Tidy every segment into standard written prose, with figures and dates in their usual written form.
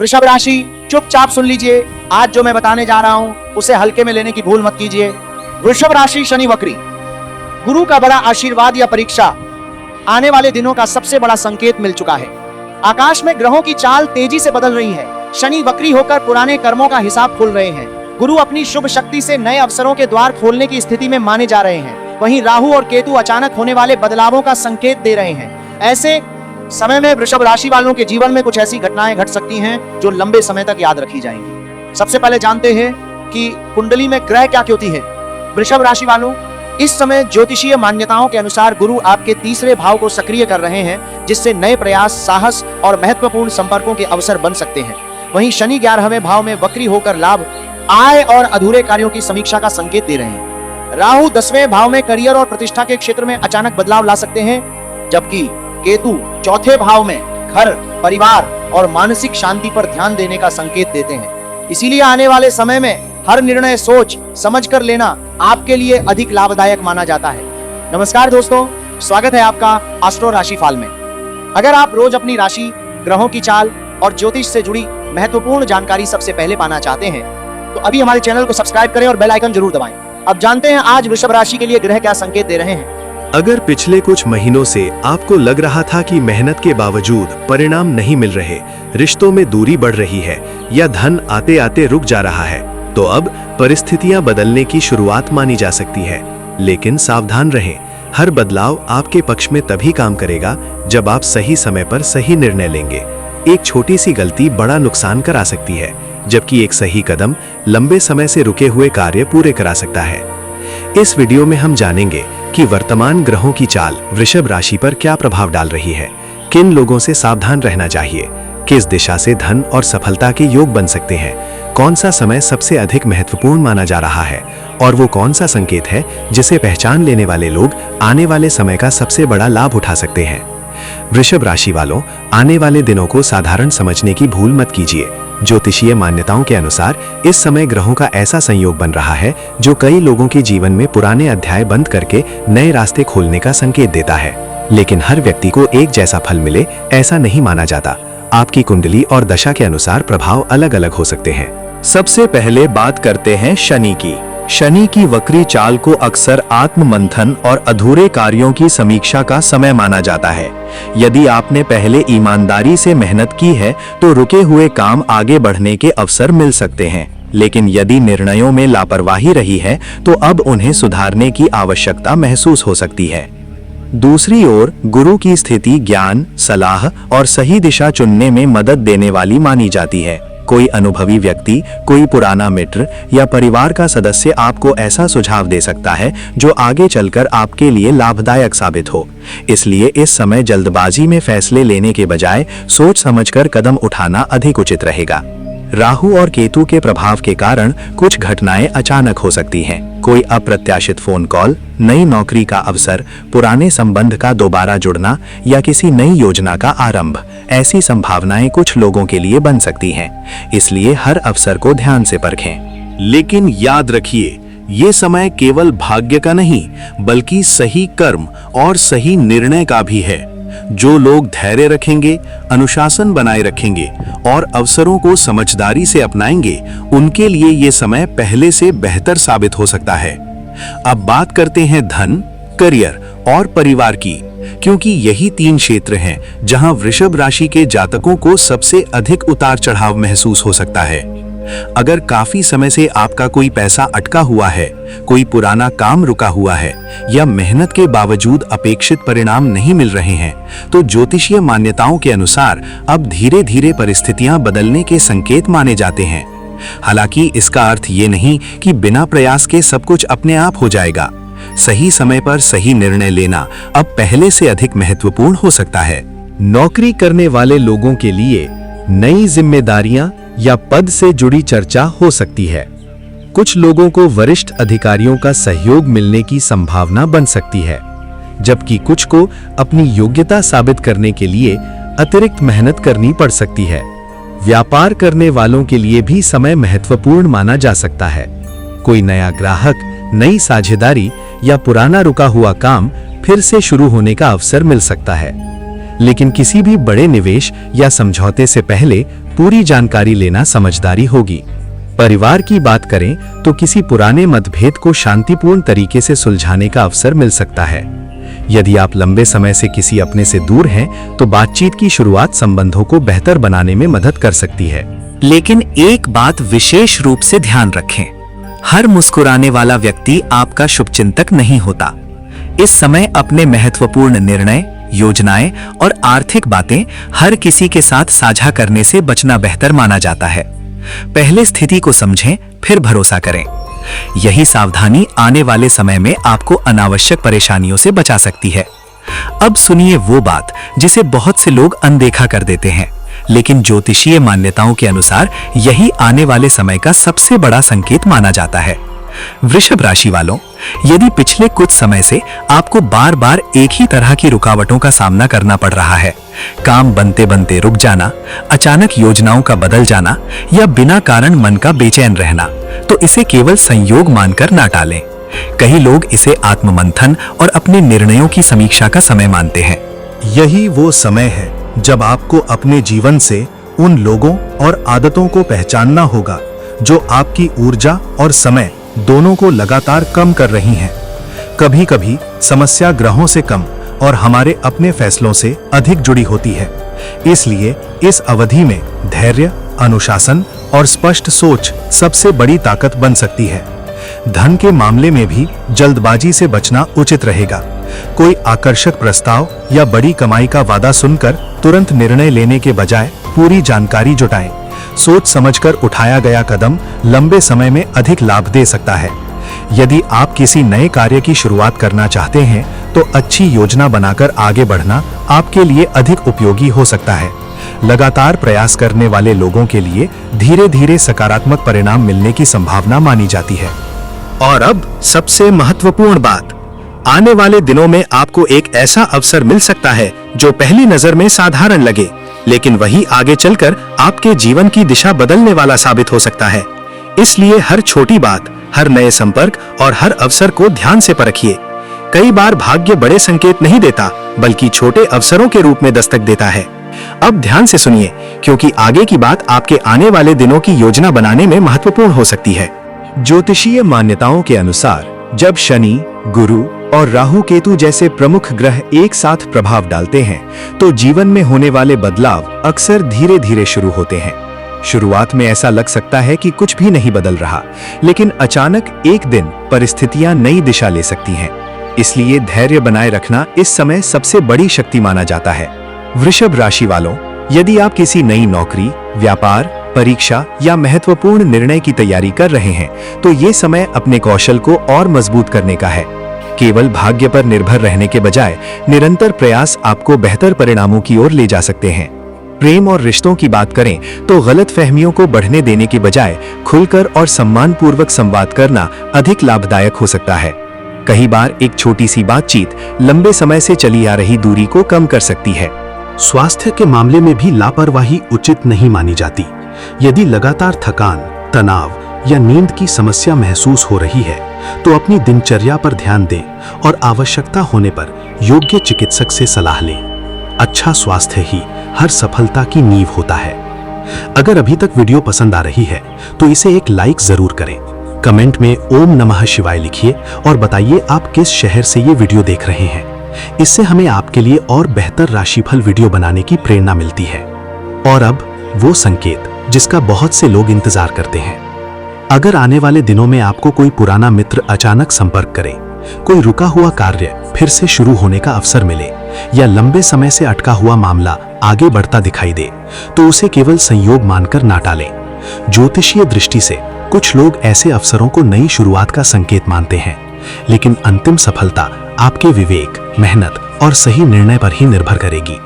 वृषभ राशि, चुपचाप सुन लीजिए। आज जो मैं बताने जा रहा हूं उसे हल्के में लेने की भूल मत कीजिए। वृषभ राशि, शनि वक्री, गुरु का बड़ा आशीर्वाद या परीक्षा, आने वाले दिनों का सबसे बड़ा संकेत मिल चुका है। आकाश में ग्रहों की चाल तेजी से बदल रही है। शनि वक्री होकर पुराने कर्मों का हिसाब खोल रहे हैं। गुरु अपनी शुभ शक्ति से नए अवसरों के द्वार खोलने की स्थिति में माने जा रहे हैं। वहीं राहु और केतु अचानक होने वाले बदलावों का संकेत दे रहे हैं। ऐसे समय में वृषभ राशि वालों के जीवन में कुछ ऐसी घटनाएं घट सकती हैं जो लंबे समय तक याद रखी जाएंगी। सबसे पहले जानते हैं कि कुंडली में ग्रह क्या होती है। वृषभ राशि वालों, इस समय ज्योतिषीय मान्यताओं के अनुसार गुरु आपके तीसरे भाव को सक्रिय कर रहे हैं, जिससे नए प्रयास, साहस और महत्वपूर्ण संपर्कों के अवसर बन सकते हैं। वहीं शनि 11वें भाव में वक्री होकर लाभ, आय और अधूरे कार्यों की समीक्षा का संकेत दे रहे हैं। राहु 10वें भाव में करियर और प्रतिष्ठा के क्षेत्र में अचानक बदलाव ला सकते हैं, जबकि केतु 4थे भाव में घर, परिवार और मानसिक शांति पर ध्यान देने का संकेत देते हैं। इसीलिए आने वाले समय में हर निर्णय सोच समझ कर लेना आपके लिए अधिक लाभदायक माना जाता है। नमस्कार दोस्तों, स्वागत है आपका एस्ट्रो राशिफल में। अगर आप रोज अपनी राशि, ग्रहों की चाल और ज्योतिष से जुड़ी महत्वपूर्ण जानकारी सबसे पहले पाना चाहते हैं तो अभी हमारे चैनल को सब्सक्राइब करें और बेल आइकन जरूर दबाएं। अब जानते हैं आज वृषभ राशि के लिए ग्रह क्या संकेत दे रहे हैं। अगर पिछले कुछ महीनों से आपको लग रहा था कि मेहनत के बावजूद परिणाम नहीं मिल रहे, रिश्तों में दूरी बढ़ रही है या धन आते आते रुक जा रहा है, तो अब परिस्थितियां बदलने की शुरुआत मानी जा सकती है। लेकिन सावधान रहें, हर बदलाव आपके पक्ष में तभी काम करेगा जब आप सही समय पर सही निर्णय लेंगे। एक छोटी सी गलती बड़ा नुकसान करा सकती है, जबकि एक सही कदम लंबे समय से रुके हुए कार्य पूरे करा सकता है। इस वीडियो में हम जानेंगे कि वर्तमान ग्रहों की चाल वृषभ राशि पर क्या प्रभाव डाल रही है, किन लोगों से सावधान रहना चाहिए, किस दिशा से धन और सफलता के योग बन सकते हैं, कौन सा समय सबसे अधिक महत्वपूर्ण माना जा रहा है और वो कौन सा संकेत है जिसे पहचान लेने वाले लोग आने वाले समय का सबसे बड़ा लाभ उठा सकते हैं। वृषभ राशि वालों, आने वाले दिनों को साधारण समझने की भूल मत कीजिए। ज्योतिषीय मान्यताओं के अनुसार इस समय ग्रहों का ऐसा संयोग बन रहा है जो कई लोगों के जीवन में पुराने अध्याय बंद करके नए रास्ते खोलने का संकेत देता है। लेकिन हर व्यक्ति को एक जैसा फल मिले ऐसा नहीं माना जाता। आपकी कुंडली और दशा के अनुसार प्रभाव अलग अलग हो सकते हैं। सबसे पहले बात करते हैं शनि की। शनि की वक्री चाल को अक्सर आत्म मंथन और अधूरे कार्यों की समीक्षा का समय माना जाता है। यदि आपने पहले ईमानदारी से मेहनत की है तो रुके हुए काम आगे बढ़ने के अवसर मिल सकते हैं, लेकिन यदि निर्णयों में लापरवाही रही है तो अब उन्हें सुधारने की आवश्यकता महसूस हो सकती है। दूसरी ओर गुरु की स्थिति ज्ञान, सलाह और सही दिशा चुनने में मदद देने वाली मानी जाती है। कोई अनुभवी व्यक्ति, कोई पुराना मित्र या परिवार का सदस्य आपको ऐसा सुझाव दे सकता है जो आगे चलकर आपके लिए लाभदायक साबित हो। इसलिए इस समय जल्दबाजी में फैसले लेने के बजाय सोच समझकर कदम उठाना अधिक उचित रहेगा। राहु और केतु के प्रभाव के कारण कुछ घटनाएं अचानक हो सकती हैं। कोई अप्रत्याशित फोन कॉल, नई नौकरी का अवसर, पुराने संबंध का दोबारा जुड़ना या किसी नई योजना का आरंभ, ऐसी संभावनाएं कुछ लोगों के लिए बन सकती हैं। इसलिए हर अवसर को ध्यान से परखें। लेकिन याद रखिए, ये समय केवल भाग्य का नहीं बल्कि सही कर्म और सही निर्णय का भी है। जो लोग धैर्य रखेंगे, अनुशासन बनाए रखेंगे और अवसरों को समझदारी से अपनाएंगे, उनके लिए ये समय पहले से बेहतर साबित हो सकता है। अब बात करते हैं धन, करियर और परिवार की, क्योंकि यही 3 क्षेत्र हैं जहां वृषभ राशि के जातकों को सबसे अधिक उतार चढ़ाव महसूस हो सकता है। अगर काफी समय से आपका कोई पैसा अटका हुआ है, कोई पुराना काम रुका हुआ है या मेहनत के बावजूद अपेक्षित परिणाम नहीं मिल रहे हैं, तो ज्योतिषीय मान्यताओं के अनुसार अब धीरे धीरे परिस्थितियां बदलने के संकेत माने जाते हैं। हालांकि इसका अर्थ ये नहीं कि बिना प्रयास के सब कुछ अपने आप हो जाएगा। सही समय पर सही निर्णय लेना अब पहले से अधिक महत्वपूर्ण हो सकता है। नौकरी करने वाले लोगों के लिए नई जिम्मेदारियां या पद से जुड़ी चर्चा हो सकती है। कुछ लोगों को वरिष्ठ अधिकारियों का सहयोग मिलने की संभावना बन सकती है, जबकि कुछ को अपनी योग्यता साबित करने के लिए अतिरिक्त मेहनत करनी पड़ सकती है। व्यापार करने वालों के लिए भी समय महत्वपूर्ण माना जा सकता है। कोई नया ग्राहक, नई साझेदारी या पुराना रुका हुआ काम फिर से शुरू होने का अवसर मिल सकता है। लेकिन किसी भी बड़े निवेश या समझौते से पहले पूरी जानकारी लेना समझदारी होगी। परिवार की बात करें तो किसी पुराने मतभेद को शांतिपूर्ण तरीके से सुलझाने का अवसर मिल सकता है। यदि आप लंबे समय से किसी अपने से दूर हैं, तो बातचीत की शुरुआत संबंधों को बेहतर बनाने में मदद कर सकती है। लेकिन एक बात विशेष रूप से ध्यान रखें, हर मुस्कुराने वाला व्यक्ति आपका शुभचिंतक नहीं होता। इस समय अपने महत्वपूर्ण निर्णय, योजनाएं और आर्थिक बातें हर किसी के साथ साझा करने से बचना बेहतर माना जाता है। पहले स्थिति को समझें, फिर भरोसा करें। यही सावधानी आने वाले समय में आपको अनावश्यक परेशानियों से बचा सकती है। अब सुनिए वो बात जिसे बहुत से लोग अनदेखा कर देते हैं, लेकिन ज्योतिषीय मान्यताओं के अनुसार यही आने वाले समय का सबसे बड़ा संकेत माना जाता है। वृषभ राशि वालों, यदि पिछले कुछ समय से आपको बार बार एक ही तरह की रुकावटों का सामना करना पड़ रहा है, काम बनते बनते रुक जाना, अचानक योजनाओं का बदल जाना या बिना कारण मन का बेचैन रहना, तो इसे केवल संयोग मानकर ना टालें। कई लोग इसे आत्ममंथन और अपने निर्णयों की समीक्षा का समय मानते हैं। यही वो समय है जब आपको अपने जीवन से उन लोगों और आदतों को पहचानना होगा जो आपकी ऊर्जा और समय दोनों को लगातार कम कर रही हैं। कभी कभी समस्या ग्रहों से कम और हमारे अपने फैसलों से अधिक जुड़ी होती है। इसलिए इस अवधि में धैर्य, अनुशासन और स्पष्ट सोच सबसे बड़ी ताकत बन सकती है। धन के मामले में भी जल्दबाजी से बचना उचित रहेगा। कोई आकर्षक प्रस्ताव या बड़ी कमाई का वादा सुनकर तुरंत निर्णय लेने के बजाय पूरी जानकारी जुटाएं। सोच समझकर उठाया गया कदम लंबे समय में अधिक लाभ दे सकता है। यदि आप किसी नए कार्य की शुरुआत करना चाहते हैं, तो अच्छी योजना बनाकर आगे बढ़ना आपके लिए अधिक उपयोगी हो सकता है। लगातार प्रयास करने वाले लोगों के लिए धीरे धीरे सकारात्मक परिणाम मिलने की संभावना मानी जाती है। और अब सबसे महत्वपूर्ण बात, आने वाले दिनों में आपको एक ऐसा अवसर मिल सकता है जो पहली नजर में साधारण लगे, लेकिन वही आगे चलकर आपके जीवन की दिशा बदलने वाला साबित हो सकता है। इसलिए हर छोटी बात, हर नए संपर्क और हर अवसर को ध्यान से परखिए। कई बार भाग्य बड़े संकेत नहीं देता, बल्कि छोटे अवसरों के रूप में दस्तक देता है। अब ध्यान से सुनिए, क्योंकि आगे की बात आपके आने वाले दिनों की योजना बनाने में महत्वपूर्ण हो सकती है। ज्योतिषीय मान्यताओं के अनुसार जब शनि, गुरु और राहु केतु जैसे प्रमुख ग्रह एक साथ प्रभाव डालते हैं, तो जीवन में होने वाले बदलाव अक्सर धीरे धीरे शुरू होते हैं। शुरुआत में ऐसा लग सकता है कि कुछ भी नहीं बदल रहा, लेकिन अचानक एक दिन परिस्थितियां नई दिशा ले सकती हैं। इसलिए धैर्य बनाए रखना इस समय सबसे बड़ी शक्ति माना जाता है। वृषभ राशि वालों, यदि आप किसी नई नौकरी, व्यापार, परीक्षा या महत्वपूर्ण निर्णय की तैयारी कर रहे हैं, तो ये समय अपने कौशल को और मजबूत करने का है। केवल भाग्य पर निर्भर रहने के बजाय निरंतर प्रयास आपको बेहतर परिणामों की ओर ले जा सकते हैं। प्रेम और रिश्तों की बात करें तो गलतफहमियों को बढ़ने देने के बजाय खुलकर और सम्मानपूर्वक संवाद करना अधिक लाभदायक हो सकता है। कई बार एक छोटी सी बातचीत लंबे समय से चली आ रही दूरी को कम कर सकती है। स्वास्थ्य के मामले में भी लापरवाही उचित नहीं मानी जाती। यदि लगातार थकान, तनाव या नींद की समस्या महसूस हो रही है, तो अपनी दिनचर्या पर ध्यान दें और आवश्यकता होने पर योग्य चिकित्सक से सलाह लें। अच्छा स्वास्थ्य ही हर सफलता की नींव होता है। अगर अभी तक वीडियो पसंद आ रही है, तो इसे एक लाइक जरूर करें। कमेंट में ओम नमः शिवाय लिखिए और बताइए आप किस शहर से ये वीडियो देख रहे हैं। इससे हमें आपके लिए और बेहतर राशिफल वीडियो बनाने की प्रेरणा मिलती है। और अब वो संकेत जिसका बहुत से लोग इंतजार करते हैं। अगर आने वाले दिनों में आपको कोई पुराना मित्र अचानक संपर्क करे, कोई रुका हुआ कार्य फिर से शुरू होने का अवसर मिले या लंबे समय से अटका हुआ मामला आगे बढ़ता दिखाई दे, तो उसे केवल संयोग मानकर ना टालें। ज्योतिषीय दृष्टि से कुछ लोग ऐसे अवसरों को नई शुरुआत का संकेत मानते हैं, लेकिन अंतिम सफलता आपके विवेक, मेहनत और सही निर्णय पर ही निर्भर करेगी।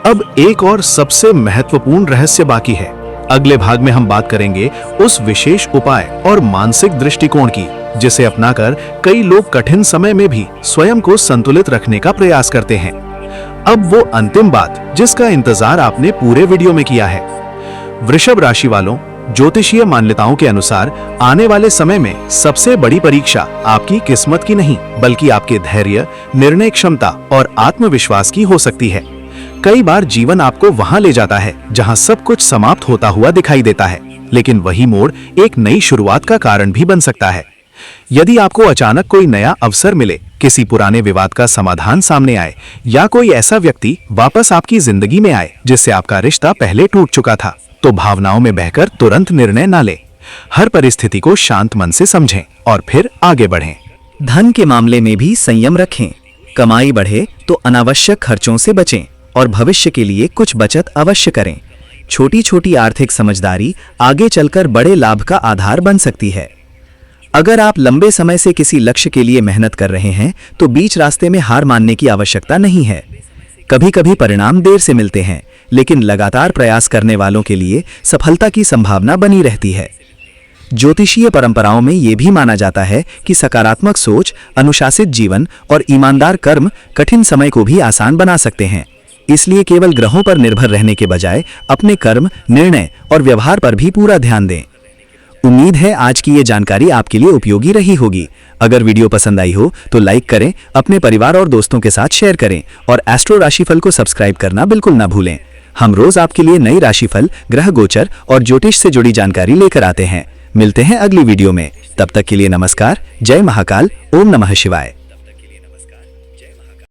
अब एक और सबसे महत्वपूर्ण रहस्य बाकी है। अगले भाग में हम बात करेंगे उस विशेष उपाय और मानसिक दृष्टिकोण की, जिसे अपनाकर कई लोग कठिन समय में भी स्वयं को संतुलित रखने का प्रयास करते हैं। अब वो अंतिम बात जिसका इंतजार आपने पूरे वीडियो में किया है। वृषभ राशि वालों, ज्योतिषीय मान्यताओं के अनुसार आने वाले समय में सबसे बड़ी परीक्षा आपकी किस्मत की नहीं, बल्कि आपके धैर्य, निर्णय क्षमता और आत्मविश्वास की हो सकती है। कई बार जीवन आपको वहां ले जाता है जहां सब कुछ समाप्त होता हुआ दिखाई देता है, लेकिन वही मोड़ एक नई शुरुआत का कारण भी बन सकता है। यदि आपको अचानक कोई नया अवसर मिले, किसी पुराने विवाद का समाधान सामने आए या कोई ऐसा व्यक्ति वापस आपकी जिंदगी में आए जिससे आपका रिश्ता पहले टूट चुका था, तो भावनाओं में बहकर तुरंत निर्णय ना लें। हर परिस्थिति को शांत मन से समझें और फिर आगे बढ़ें। धन के मामले में भी संयम रखें। कमाई बढ़े तो अनावश्यक खर्चों से बचें और भविष्य के लिए कुछ बचत अवश्य करें। छोटी छोटी आर्थिक समझदारी आगे चलकर बड़े लाभ का आधार बन सकती है। अगर आप लंबे समय से किसी लक्ष्य के लिए मेहनत कर रहे हैं तो बीच रास्ते में हार मानने की आवश्यकता नहीं है। कभी कभी परिणाम देर से मिलते हैं, लेकिन लगातार प्रयास करने वालों के लिए सफलता की संभावना बनी रहती है। ज्योतिषीय परंपराओं में यह भी माना जाता है कि सकारात्मक सोच, अनुशासित जीवन और ईमानदार कर्म कठिन समय को भी आसान बना सकते हैं। इसलिए केवल ग्रहों पर निर्भर रहने के बजाय अपने कर्म, निर्णय और व्यवहार पर भी पूरा ध्यान दें। उम्मीद है आज की ये जानकारी आपके लिए उपयोगी रही होगी। अगर वीडियो पसंद आई हो तो लाइक करें, अपने परिवार और दोस्तों के साथ शेयर करें और एस्ट्रो राशिफल को सब्सक्राइब करना बिल्कुल ना भूलें। हम रोज आपके लिए नई राशिफल, ग्रह गोचर और ज्योतिष से जुड़ी जानकारी लेकर आते हैं। मिलते हैं अगली वीडियो में। तब तक के लिए नमस्कार। जय महाकाल। ओम नमः शिवाय।